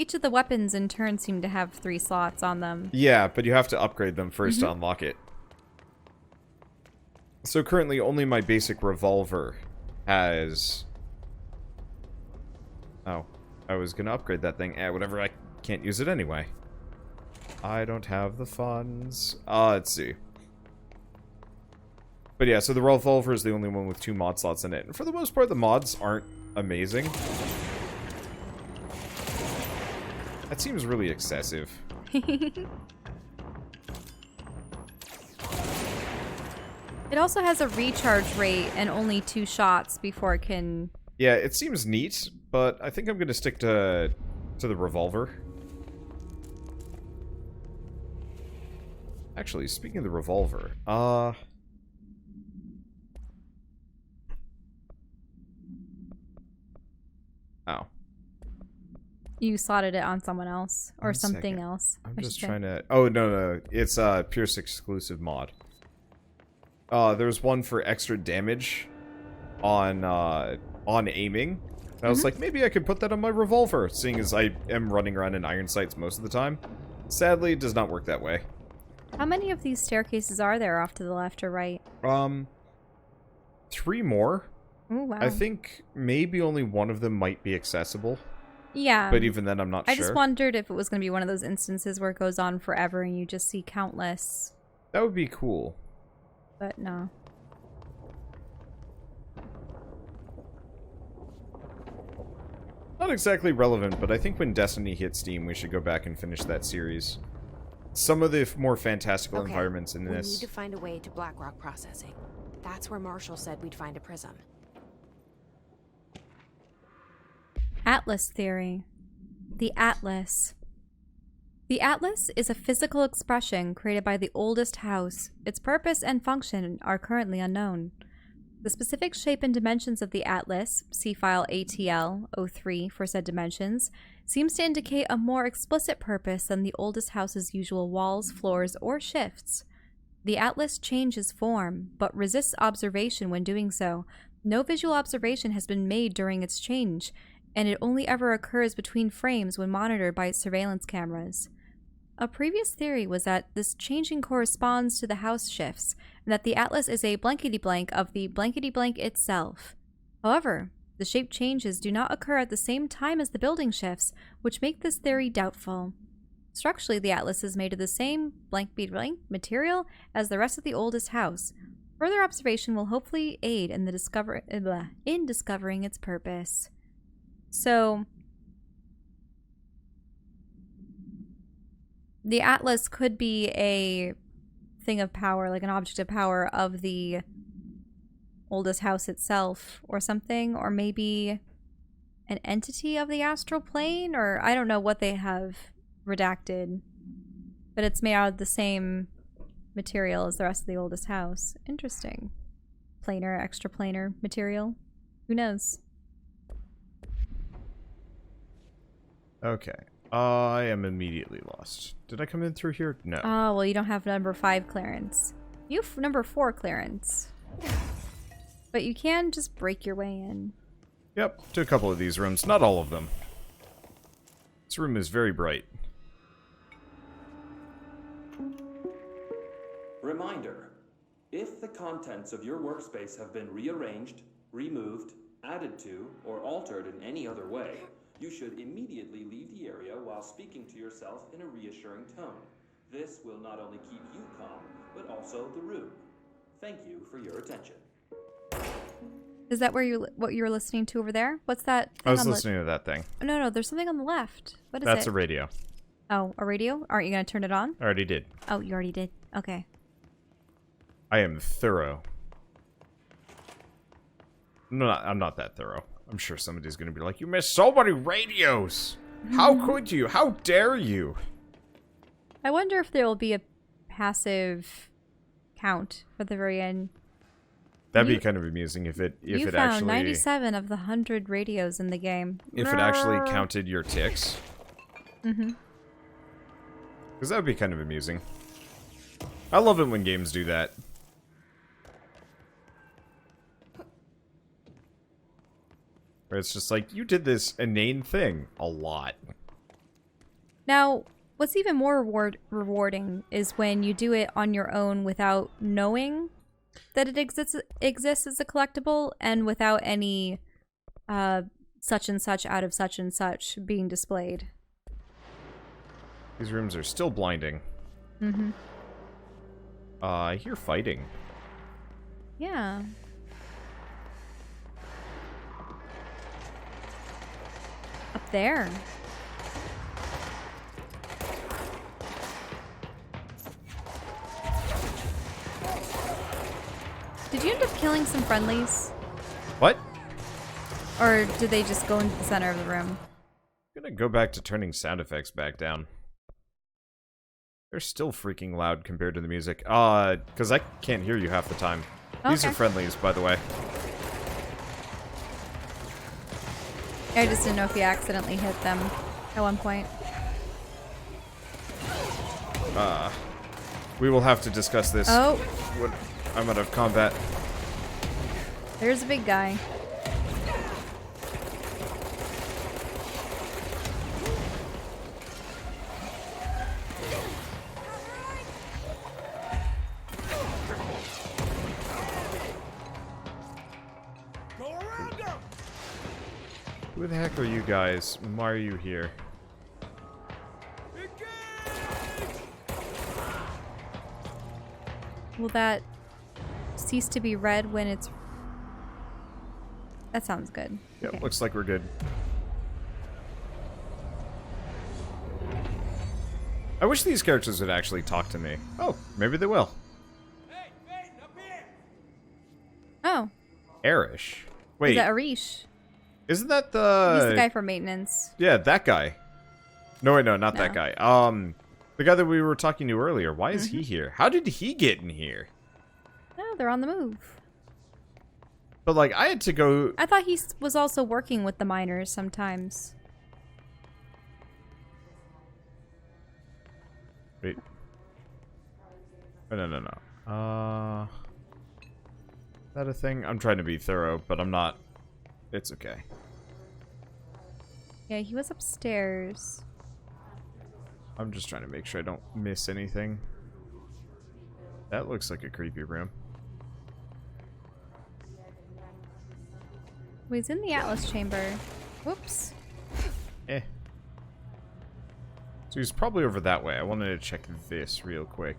Each of the weapons in turn seem to have 3 slots on them. Yeah, but you have to upgrade them first to unlock it. So currently, only my basic revolver has... Oh, I was gonna upgrade that thing. Whatever, I can't use it anyway. I don't have the funds. Let's see. But yeah, so the revolver is the only one with 2 mod slots in it. And for the most part, the mods aren't amazing. That seems really excessive. It also has a recharge rate and only 2 shots before it can... Yeah, it seems neat, but I think I'm going to stick to the revolver. Actually, speaking of the revolver, Oh. You slotted it on someone else, or something Second. else. I'm just trying to... Oh, no. It's a Pierce exclusive mod. There's one for extra damage on aiming. And I was like, maybe I could put that on my revolver, seeing as I am running around in iron sights most of the time. Sadly, it does not work that way. How many of these staircases are there off to the left or right? 3 more. Oh, wow. I think maybe only one of them might be accessible. Yeah. But even then, I'm not sure. I just wondered if it was going to be one of those instances where it goes on forever and you just see countless. That would be cool. But no. Not exactly relevant, but I think when Destiny hits Steam, we should go back and finish that series. Some of the more fantastical environments in this... We need to find a way to Blackrock processing. That's where Marshall said we'd find a prism. Atlas theory. The Atlas. The Atlas is a physical expression created by the oldest house. Its purpose and function are currently unknown. The specific shape and dimensions of the Atlas, see file ATL-03 for said dimensions, seems to indicate a more explicit purpose than the oldest house's usual walls, floors, or shifts. The Atlas changes form, but resists observation when doing so. No visual observation has been made during its change, and it only ever occurs between frames when monitored by its surveillance cameras. A previous theory was that this changing corresponds to the house shifts, and that the Atlas is a blankety-blank of the blankety-blank itself. However, the shape changes do not occur at the same time as the building shifts, which make this theory doubtful. Structurally, the Atlas is made of the same blank-blank material as the rest of the oldest house. Further observation will hopefully aid in discovering its purpose. So, the Atlas could be a thing of power, like an object of power of the oldest house itself or something, or maybe an entity of the astral plane, or I don't know what they have redacted, but it's made out of the same material as the rest of the oldest house. Interesting. Planar, extra planar material. Who knows? Okay. I am immediately lost. Did I come in through here? No. Oh, well, you don't have number 5 clearance. You have number 4 clearance. But you can just break your way in. Yep, to a couple of these rooms. Not all of them. This room is very bright. Reminder. If the contents of your workspace have been rearranged, removed, added to, or altered in any other way, you should immediately leave the area while speaking to yourself in a reassuring tone. This will not only keep you calm, but also the room. Thank you for your attention. Is that what you were listening to over there? What's that? I was listening to that thing. No, there's something on the left. What is That's it? a radio. Oh, a radio? Aren't you going to turn it on? I already did. Oh, you already did. Okay. I am thorough. No, I'm not that thorough. I'm sure somebody's going to be like, you missed so many radios! How could you? How dare you? I wonder if there will be a passive count for the very end. That'd be kind of amusing if it you actually... found 97 of the 100 radios in the game. If it actually counted your ticks. Mm-hmm. Because that would be kind of amusing. I love it when games do that. Where it's just like, you did this inane thing a lot. Now, what's even more rewarding is when you do it on your own without knowing that it exists as a collectible and without any such and such out of such and such being displayed. These rooms are still blinding. Mm-hmm. I hear fighting. Yeah. Up there. Did you end up killing some friendlies? What? Or did they just go into the center of the room? I'm gonna go back to turning sound effects back down. They're still freaking loud compared to the music. Because I can't hear you half the time. These are friendlies, by the way. I just didn't know if you accidentally hit them at one point. We will have to discuss this when I'm out of combat. There's a big guy. Who the heck are you guys? Why are you here? Will that cease to be red when it's... That sounds good. Yep, Okay. looks like we're good. I wish these characters would actually talk to me. Oh, maybe they will. Hey, Faden, up here! Oh, Arish. Wait, is that Arish? isn't that He's the... the guy for maintenance. Yeah, that guy. No, wait, no, not that No. guy. The guy that we were talking to earlier. Why is he here? How did he get in here? Oh, they're on the move. But, like, I had to go... I thought he was also working with the miners sometimes. Wait. Oh, no. Is that a thing? I'm trying to be thorough, but I'm not. It's okay. Yeah, he was upstairs. I'm just trying to make sure I don't miss anything. That looks like a creepy room. Oh, he's in the Atlas chamber. Whoops. Eh. So he's probably over that way. I wanted to check this real quick.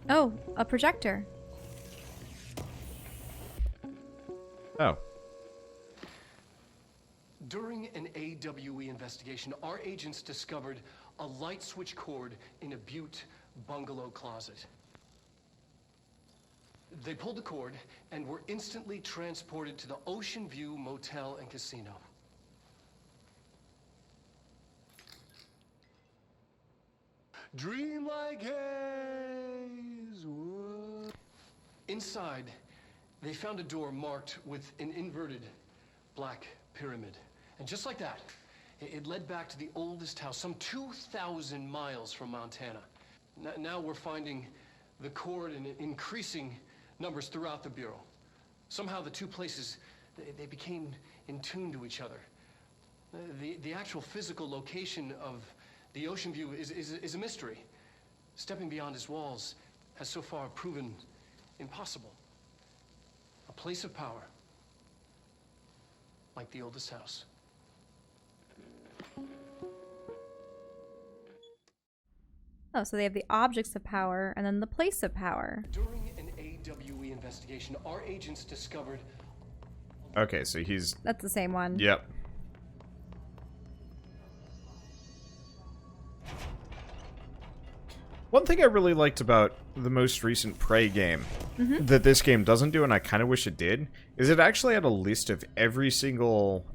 Oh, a projector. Oh. During an AWE investigation, our agents discovered a light switch cord in a Butte bungalow closet. They pulled the cord and were instantly transported to the Oceanview Motel and Casino. Dream like haze. Whoa. Inside, they found a door marked with an inverted black pyramid. And just like that, it led back to the oldest house, some 2,000 miles from Montana. Now we're finding the cord in increasing numbers throughout the Bureau. Somehow the two places, they became in tune to each other. The actual physical location of the Oceanview is a mystery. Stepping beyond its walls has so far proven impossible. A place of power, like the oldest house. Oh, so they have the objects of power and then the place of power. During an AWE investigation, our agents discovered... Okay, so he's... That's the same one. Yep. One thing I really liked about the most recent Prey game that this game doesn't do, and I kind of wish it did, is it actually had a list of every single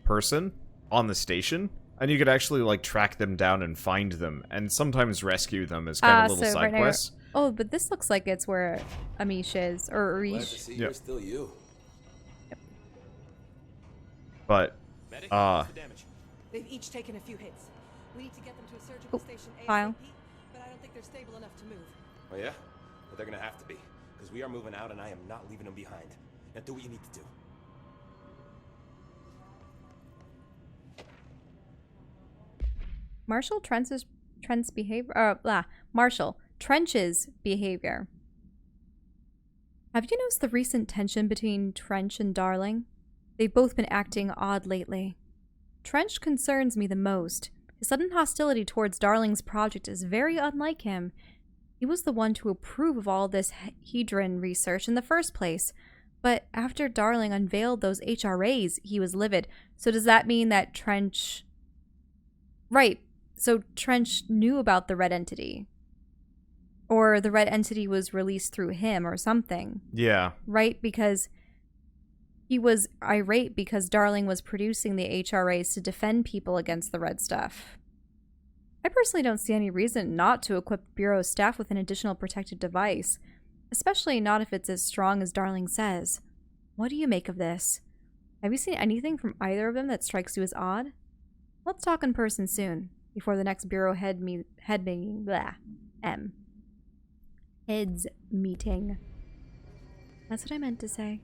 person on the station, and you could actually like track them down and find them, and sometimes rescue them as kind of little side now- quests. Oh, but this looks like it's where Amish is, or Glad to Arish. see Yep. you're still you. But Medic, what's the damage? They've each taken a few hits. We need to get them to a surgical station file. ASAP, but I don't think they're stable enough to move. Oh yeah? But they're gonna have to be, because we are moving out and I am not leaving them behind. Now do what you need to do. Marshall Trench's behavior. Marshall Trench's behavior. Have you noticed the recent tension between Trench and Darling? They've both been acting odd lately. Trench concerns me the most. His sudden hostility towards Darling's project is very unlike him. He was the one to approve of all this Hedron research in the first place. But after Darling unveiled those HRAs, he was livid. So does that mean that Trench... Right. So Trench knew about the red entity. Or the red entity was released through him or something. Yeah. Right? Because he was irate because Darling was producing the HRAs to defend people against the red stuff. I personally don't see any reason not to equip Bureau staff with an additional protective device, especially not if it's as strong as Darling says. What do you make of this? Have you seen anything from either of them that strikes you as odd? Let's talk in person soon, before the next Bureau heads meeting. That's what I meant to say.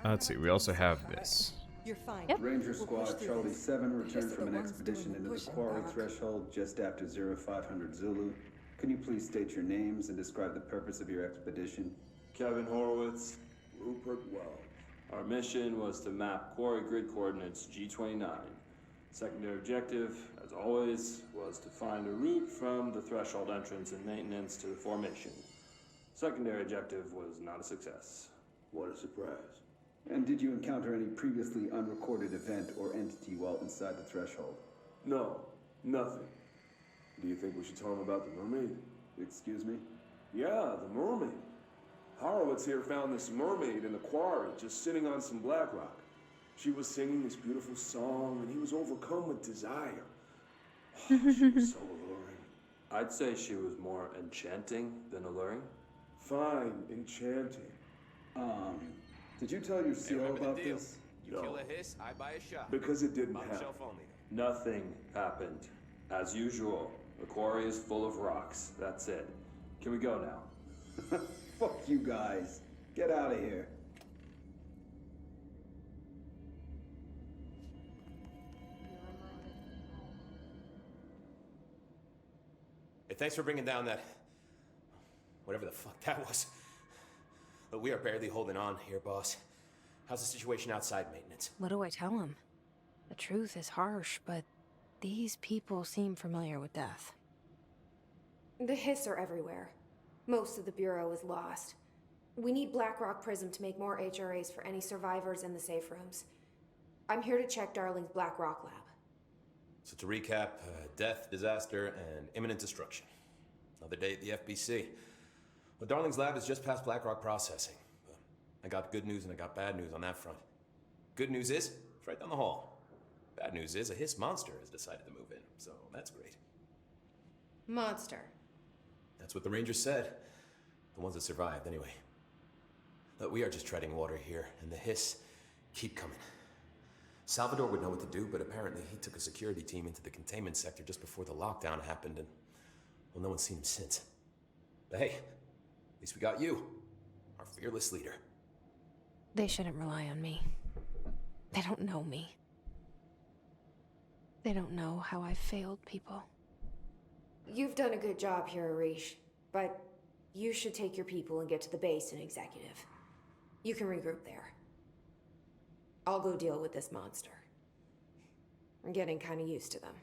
Let's see, we also have this. You're fine. Yep. Ranger We'll Squad push through Charlie this. 7 returned Here's from the an ones doing expedition the into the pushing, quarry Doc. threshold just after 0500 Zulu. Can you please state your names and describe the purpose of your expedition? Kevin Horowitz, Rupert Wells. Our mission was to map quarry grid coordinates G29. Secondary objective, as always, was to find a route from the threshold entrance and maintenance to the formation. Secondary objective was not a success. What a surprise. And did you encounter any previously unrecorded event or entity while inside the threshold? No, nothing. Do you think we should tell him about the mermaid? Excuse me? Yeah, the mermaid. Horowitz here found this mermaid in the quarry, just sitting on some Blackrock. She was singing this beautiful song, and he was overcome with desire. She was so alluring. I'd say she was more enchanting than alluring. Fine, enchanting. Did you tell your Hey, CO remember about the deal. this? You No. kill a hiss, I buy a shot. Because it didn't Bottom happen. shelf only. Nothing happened. As usual, the quarry is full of rocks. That's it. Can we go now? Fuck you guys. Get out of here. Hey, thanks for bringing down that... whatever the fuck that was. But we are barely holding on here, boss. How's the situation outside maintenance? What do I tell him? The truth is harsh, but these people seem familiar with death. The hiss are everywhere. Most of the Bureau is lost. We need Blackrock Prism to make more HRAs for any survivors in the safe rooms. I'm here to check Darling's Blackrock lab. So to recap, death, disaster, and imminent destruction. Another day at the FBC. Well, Darling's lab is just past Blackrock processing. I got good news and I got bad news on that front. Good news is, it's right down the hall. Bad news is, a hiss monster has decided to move in, so that's great. Monster. That's what the Rangers said. The ones that survived, anyway. But we are just treading water here, and the hiss keep coming. Salvador would know what to do, but apparently he took a security team into the containment sector just before the lockdown happened, and, well, no one's seen him since. But hey, at least we got you, our fearless leader. They shouldn't rely on me. They don't know me. They don't know how I've failed people. You've done a good job here, Arish, but you should take your people and get to the base in Executive. You can regroup there. I'll go deal with this monster. I'm getting kind of used to them.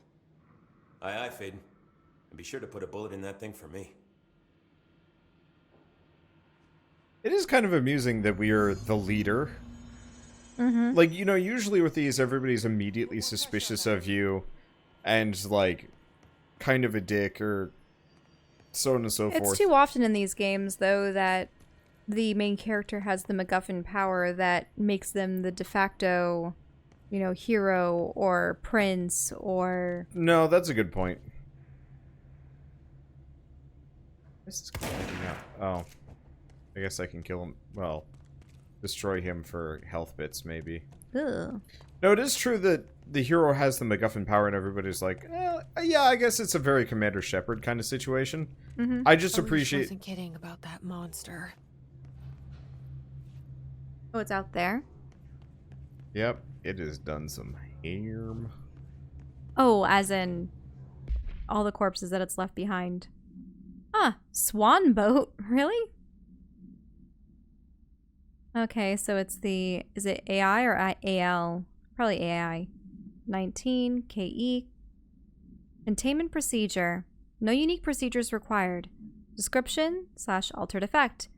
Aye, aye, Faden. And be sure to put a bullet in that thing for me. It is kind of amusing that we are the leader. Mm-hmm. Like, you know, usually with these, everybody's immediately suspicious of you and, like, kind of a dick or so on and so forth. It's too often in these games, though, that the main character has the MacGuffin power that makes them the de facto, you know, hero or prince or... No, that's a good point. This is clicking up. Oh. I guess I can kill him. Well, destroy him for health bits, maybe. Ugh. No, it is true that the hero has the MacGuffin power and everybody's like, yeah, I guess it's a very Commander Shepard kind of situation. Mm-hmm. I just Arish appreciate... wasn't kidding about that monster. Oh, it's out there? Yep, it has done some harm. Oh, as in all the corpses that it's left behind. Huh. Swan boat? Really? Okay, so it's the... Is it AI or AL? Probably AI. 19, KE. Containment procedure. No unique procedures required. Description / altered effect.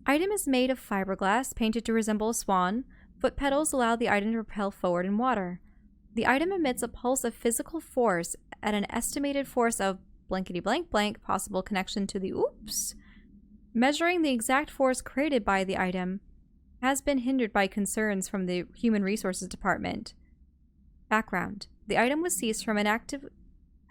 Item is made of fiberglass painted to resemble a swan. Foot pedals allow the item to propel forward in water. The item emits a pulse of physical force at an estimated force of blankety blank blank, possible connection to the oops. Measuring the exact force created by the item has been hindered by concerns from the Human Resources Department. Background. The item was seized from an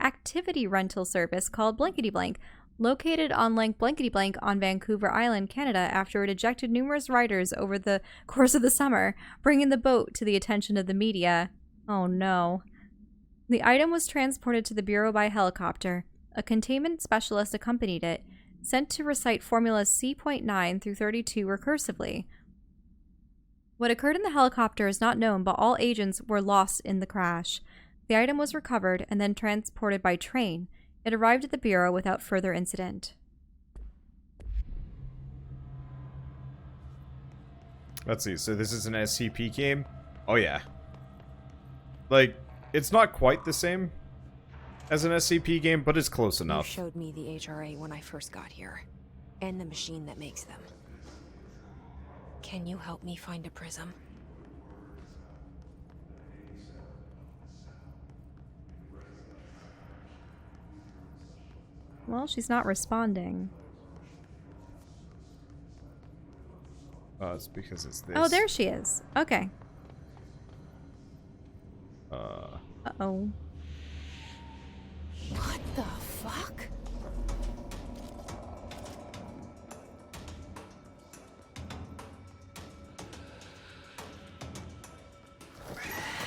activity rental service called Blankety Blank, located on Lake Blankety Blank on Vancouver Island, Canada, after it ejected numerous riders over the course of the summer, bringing the boat to the attention of the media. Oh no. The item was transported to the Bureau by helicopter. A containment specialist accompanied it, sent to recite formulas C.9 through 32 recursively. What occurred in the helicopter is not known, but all agents were lost in the crash. The item was recovered and then transported by train. It arrived at the Bureau without further incident. Let's see, so this is an SCP game? Oh yeah. Like, it's not quite the same as an SCP game, but it's close enough. You showed me the HRA when I first got here, and the machine that makes them. Can you help me find a prism? Well, she's not responding. It's because it's this. Oh, there she is. Okay. Uh-oh. What the fuck?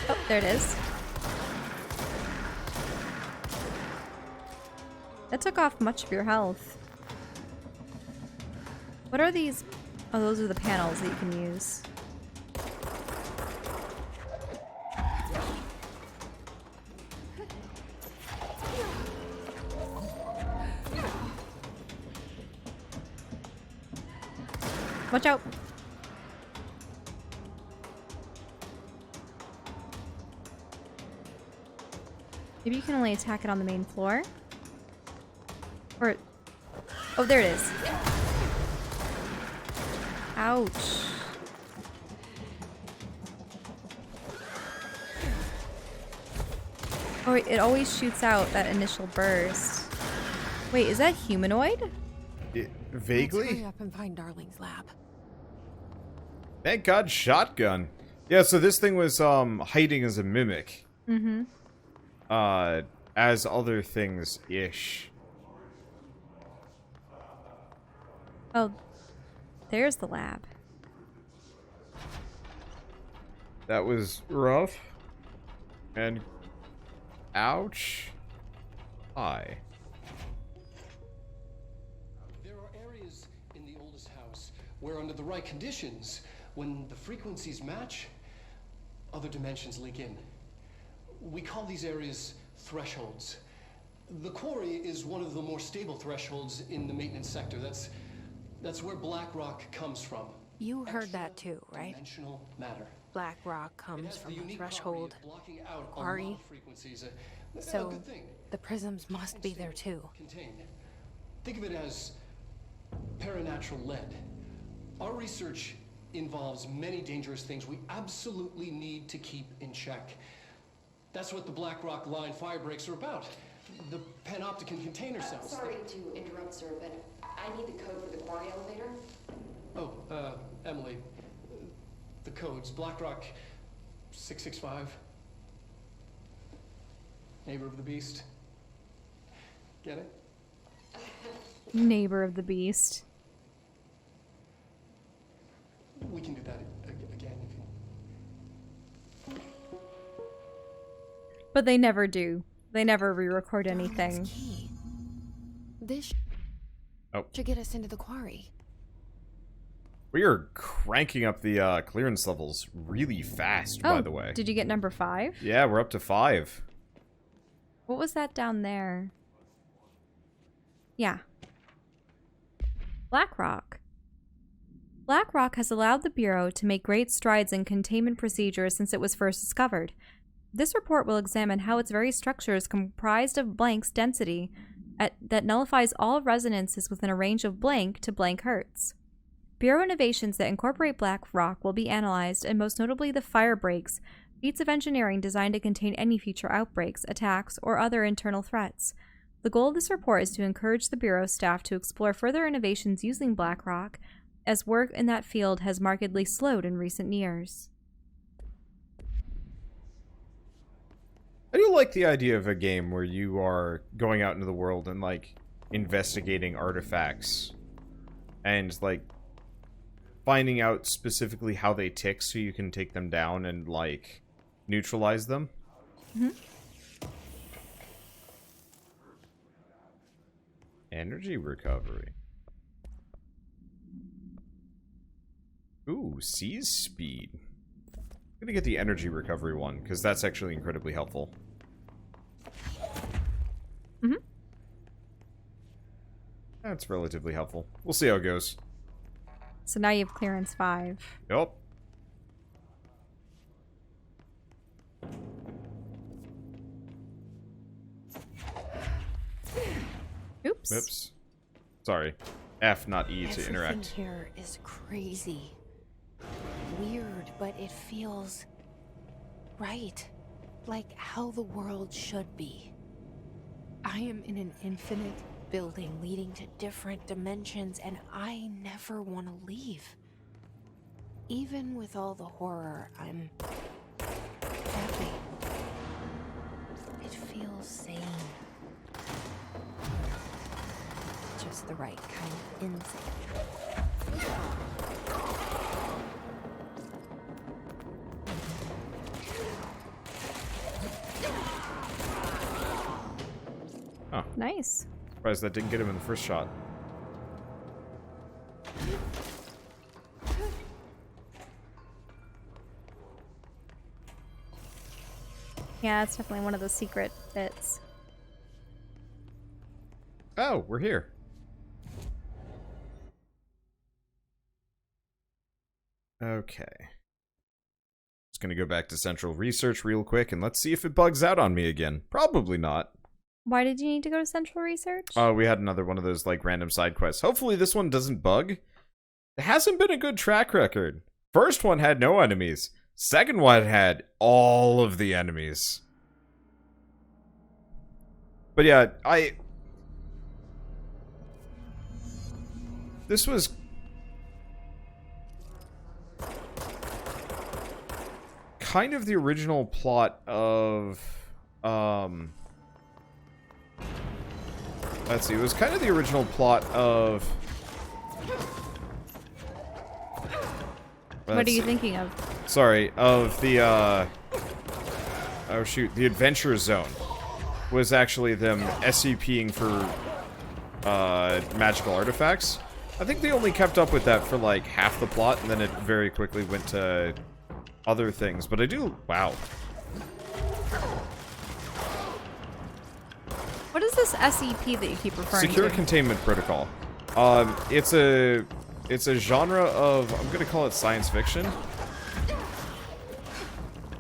Oh, there it is. That took off much of your health. What are these? Oh, those are the panels that you can use. Watch out. Maybe you can only attack it on the main floor. Or... Oh, there it is. Ouch. Oh, it always shoots out that initial burst. Wait, is that humanoid? Vaguely? Let's hurry up and find Darling's lab. Thank God, shotgun. Yeah, so this thing was hiding as a mimic. Mm-hmm. As other things-ish. Oh, there's the lab. That was rough. And... ouch. Hi. There are areas in the oldest house where, under the right conditions, when the frequencies match, other dimensions leak in. We call these areas thresholds. The quarry is one of the more stable thresholds in the maintenance sector. That's where Blackrock comes from. You heard that too, right? Dimensional matter. Blackrock comes from the threshold, quarry. So the prisms must be there too. Contained. Think of it as paranatural lead. Our research involves many dangerous things we absolutely need to keep in check. That's what the Blackrock line fire breaks are about. The panopticon container cells. Sorry to interrupt, sir, but I need the code for the quarry elevator. Oh, Emily. The codes. Blackrock 665. Neighbor of the beast. Get it? Neighbor of the beast. We can do that again if you... But they never do. They never re-record anything. This should get us into the quarry. We are cranking up the clearance levels really fast, by the way. Did you get number 5? Yeah, we're up to 5. What was that down there? Yeah. Blackrock. Blackrock has allowed the Bureau to make great strides in containment procedures since it was first discovered. This report will examine how its very structure is comprised of blank's density that nullifies all resonances within a range of blank to blank hertz. Bureau innovations that incorporate Blackrock will be analyzed, and most notably the fire breaks, feats of engineering designed to contain any future outbreaks, attacks, or other internal threats. The goal of this report is to encourage the Bureau staff to explore further innovations using Blackrock, as work in that field has markedly slowed in recent years. I do like the idea of a game where you are going out into the world and, like, investigating artifacts and, like, finding out specifically how they tick so you can take them down and, like, neutralize them. Mm-hmm. Energy recovery. Ooh, seize speed. I'm gonna get the energy recovery one, because that's actually incredibly helpful. Mm-hmm. That's relatively helpful. We'll see how it goes. So now you have clearance 5. Yup. Oops. Oops. Sorry. F, not E, to Everything interact. here is crazy. Weird, but it feels right. Like how the world should be. I am in an infinite building leading to different dimensions, and I never want to leave. Even with all the horror, I'm happy. It feels sane. Just the right kind of insane. Huh. Nice. Surprised that didn't get him in the first shot. Yeah, it's definitely one of the secret bits. Oh, we're here. Okay. Just gonna go back to Central Research real quick, and let's see if it bugs out on me again. Probably not. Why did you need to go to Central Research? We had another one of those, like, random side quests. Hopefully this one doesn't bug. It hasn't been a good track record. First one had no enemies. Second one had all of the enemies. But yeah, this was kind of the original plot of, let's see, it was kind of the original plot of... What are you thinking of? Sorry, of the, oh shoot, the Adventure Zone was actually them SCPing for, magical artifacts. I think they only kept up with that for, like, half the plot, and then it very quickly went to other things. But I do... Wow. What is this SEP that you keep referring to? Secure Containment Protocol. It's a genre of, I'm gonna call it science fiction,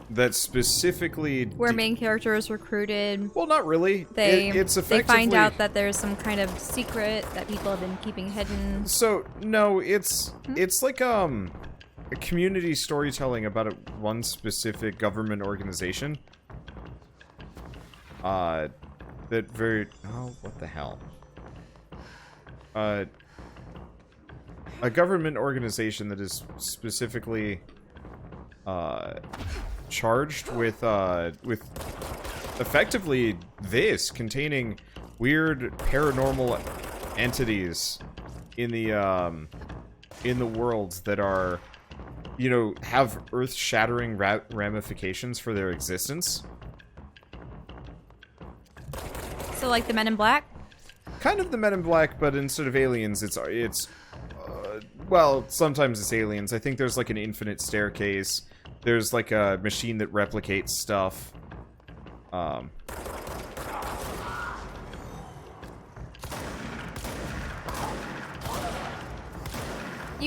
that specifically... Where main character is recruited. Well, not really. It's effectively... They find out that there's some kind of secret that people have been keeping hidden. So, no, it's like, a community storytelling about one specific government organization. That very... Oh, what the hell? A government organization that is specifically, charged with effectively this, containing weird paranormal entities in the worlds that are, you know, have earth-shattering ramifications for their existence. So like the Men in Black? Kind of the Men in Black, but instead of aliens, it's well, sometimes it's aliens. I think there's like an infinite staircase. There's like a machine that replicates stuff.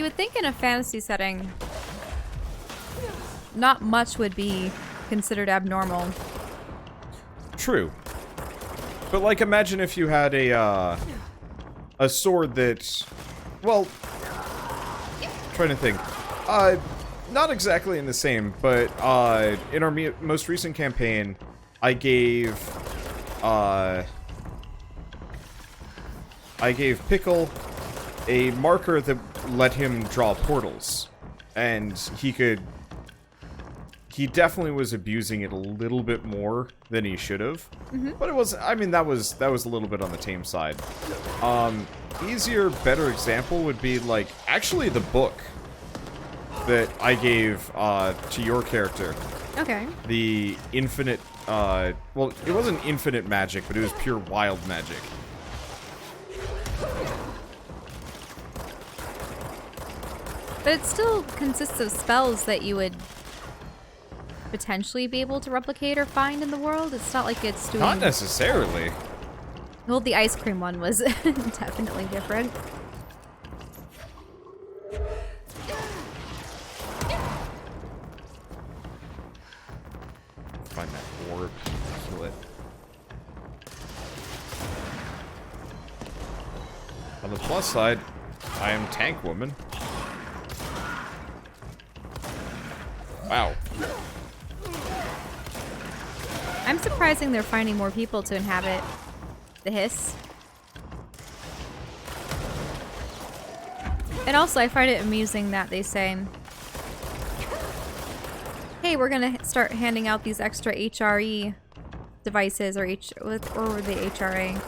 You would think in a fantasy setting, not much would be considered abnormal. True. But, like, imagine if you had a sword that... Well... Trying to think. Not exactly in the same, but, in our most recent campaign, I gave Pickle a marker that let him draw portals. And he definitely was abusing it a little bit more than he should have. But it was, I mean, that was a little bit on the tame side. Easier, better example would be, like, actually the book that I gave to your character. Okay. The infinite, well, it wasn't infinite magic, but it was pure wild magic. But it still consists of spells that you would potentially be able to replicate or find in the world. It's not like it's doing... Not necessarily. Well, the ice cream one was definitely different. Find that orb. Kill it. On the plus side, I am Tank Woman. Wow. I'm surprising they're finding more people to inhabit the hiss. And also, I find it amusing that they say, hey, we're gonna start handing out these extra HRE devices or the HRA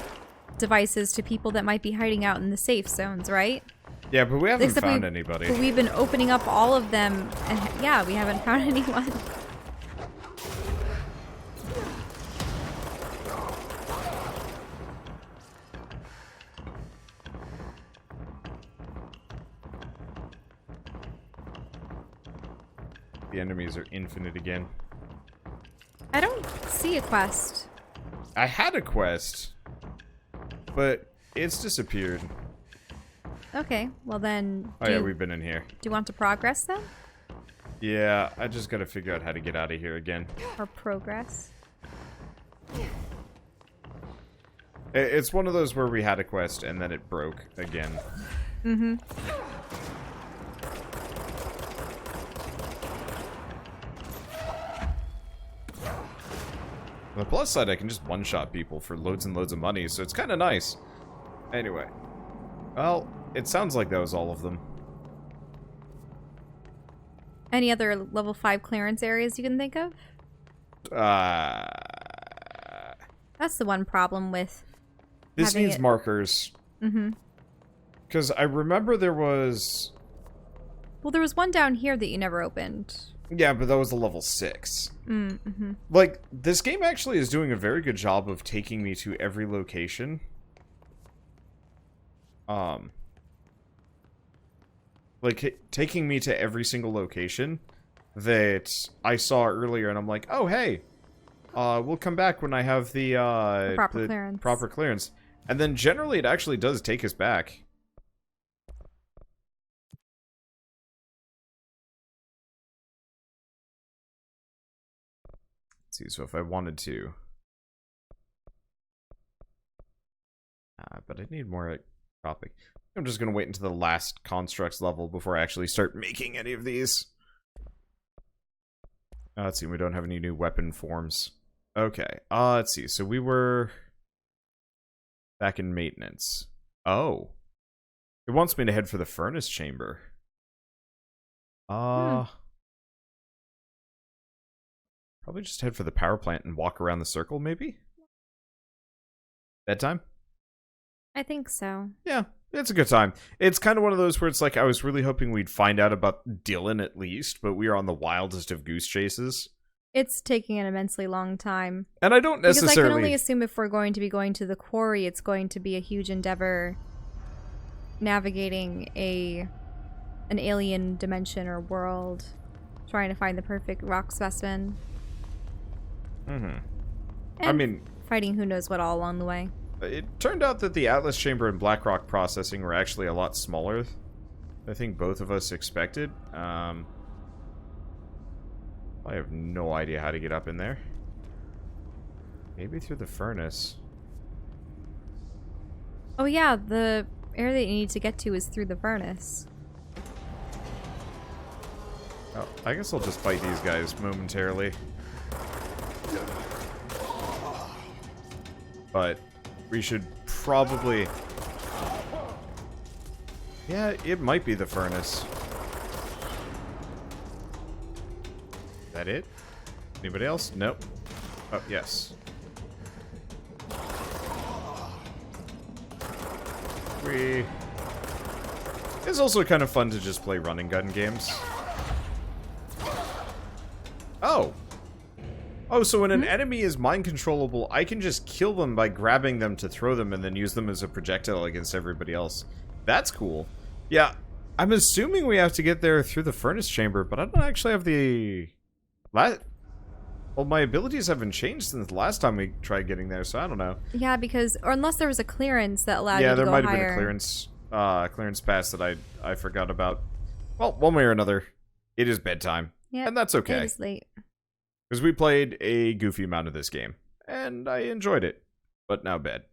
devices to people that might be hiding out in the safe zones, right? Yeah, but we haven't found anybody. But we've been opening up all of them, and yeah, we haven't found anyone. The enemies are infinite again. I don't see a quest. I had a quest, but it's disappeared. Okay, well then... Oh yeah, we've been in here. Do you want to progress then? Yeah, I just gotta figure out how to get out of here again. Or progress? It's one of those where we had a quest and then it broke again. Mm-hmm. On the plus side, I can just one-shot people for loads and loads of money, so it's kind of nice. Anyway. Well, it sounds like that was all of them. Any other level 5 clearance areas you can think of? That's the one problem with this needs markers. Mm-hmm. Because I remember there was... Well, there was one down here that you never opened. Yeah, but that was a level 6. Mm-hmm. Like, this game actually is doing a very good job of taking me to every location. Like, taking me to every single location that I saw earlier, and I'm like, oh, hey, we'll come back when I have the proper clearance. And then generally it actually does take us back. Let's see, so if I wanted to... but I need more topic. I'm just gonna wait until the last constructs level before I actually start making any of these. Let's see, we don't have any new weapon forms. Okay, let's see, so we were back in maintenance. Oh. It wants me to head for the furnace chamber. Probably just head for the power plant and walk around the circle, maybe? Bedtime? I think so. Yeah, it's a good time. It's kind of one of those where it's like, I was really hoping we'd find out about Dylan at least, but we are on the wildest of goose chases. It's taking an immensely long time. And I don't necessarily... Because I can only assume if we're going to be going to the quarry, it's going to be a huge endeavor navigating an alien dimension or world, trying to find the perfect rock specimen. Mm-hmm. And I mean... fighting who knows what all along the way. It turned out that the Atlas Chamber and Blackrock processing were actually a lot smaller I think both of us expected. I have no idea how to get up in there. Maybe through the furnace. Oh yeah, the area that you need to get to is through the furnace. Oh, I guess I'll just fight these guys momentarily. But we should probably... Yeah, it might be the furnace. Is that it? Anybody else? Nope. Oh, yes. It's also kind of fun to just play run and gun games. Oh! Oh, so when an enemy is mind controllable, I can just kill them by grabbing them to throw them and then use them as a projectile against everybody else. That's cool. Yeah, I'm assuming we have to get there through the furnace chamber, but I don't actually have the... Well, my abilities haven't changed since the last time we tried getting there, so I don't know. Yeah, because... Or unless there was a clearance that allowed you to go higher. Yeah, there might have been a clearance pass that I forgot about. Well, one way or another, it is bedtime. Yeah, and that's okay. It is late. Because we played a goofy amount of this game, and I enjoyed it. But now bed.